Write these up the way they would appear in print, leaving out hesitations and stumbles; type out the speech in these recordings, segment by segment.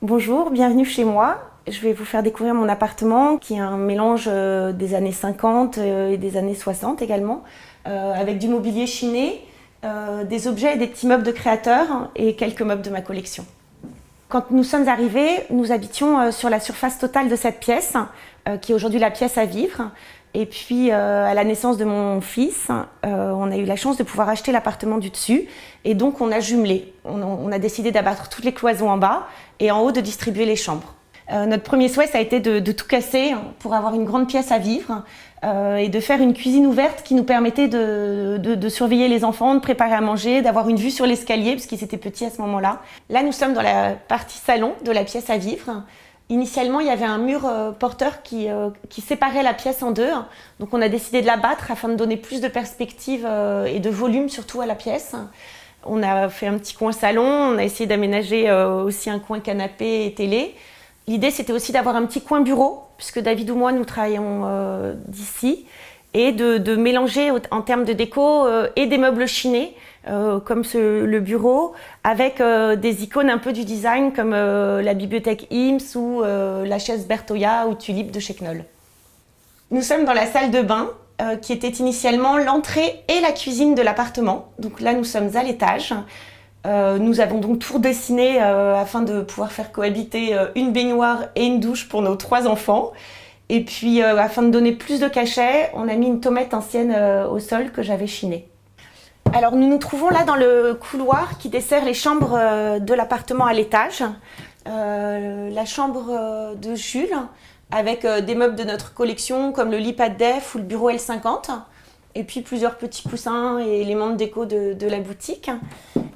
Bonjour, bienvenue chez moi. Je vais vous faire découvrir mon appartement qui est un mélange des années 50 et des années 60 également, avec du mobilier chiné, des objets et des petits meubles de créateurs et quelques meubles de ma collection. Quand nous sommes arrivés, nous habitions sur la surface totale de cette pièce, qui est aujourd'hui la pièce à vivre. Et puis, à la naissance de mon fils, on a eu la chance de pouvoir acheter l'appartement du dessus. Et donc, on a jumelé. On a décidé d'abattre toutes les cloisons en bas et en haut de distribuer les chambres. Notre premier souhait, ça a été de tout casser pour avoir une grande pièce à vivre et de faire une cuisine ouverte qui nous permettait de surveiller les enfants, de préparer à manger, d'avoir une vue sur l'escalier, parce qu'ils étaient petits à ce moment-là. Là, nous sommes dans la partie salon de la pièce à vivre. Initialement, il y avait un mur porteur qui séparait la pièce en deux. Donc on a décidé de l'abattre afin de donner plus de perspective et de volume surtout à la pièce. On a fait un petit coin salon, on a essayé d'aménager aussi un coin canapé et télé. L'idée, c'était aussi d'avoir un petit coin bureau, puisque David ou moi, nous travaillons d'ici, et de mélanger en termes de déco et des meubles chinés, comme le bureau, avec des icônes un peu du design, comme la bibliothèque IMS ou la chaise Bertoya ou Tulipe de chez Knoll. Nous sommes dans la salle de bain, qui était initialement l'entrée et la cuisine de l'appartement. Donc là, nous sommes à l'étage. Nous avons donc tout redessiné afin de pouvoir faire cohabiter une baignoire et une douche pour nos 3 enfants. Et puis, afin de donner plus de cachet, on a mis une tomate ancienne au sol que j'avais chinée. Alors, nous nous trouvons là dans le couloir qui dessert les chambres de l'appartement à l'étage. La chambre de Jules, avec des meubles de notre collection comme le lit pas de def ou le bureau L50. Et puis plusieurs petits coussins et éléments de déco de la boutique.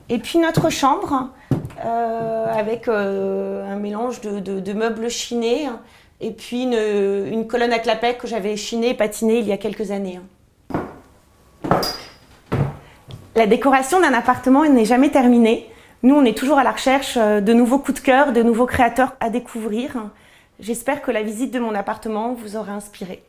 Et puis notre chambre, avec un mélange de meubles chinés et puis une colonne à clapet que j'avais chinée et patinée il y a quelques années. La décoration d'un appartement n'est jamais terminée. Nous, on est toujours à la recherche de nouveaux coups de cœur, de nouveaux créateurs à découvrir. J'espère que la visite de mon appartement vous aura inspiré.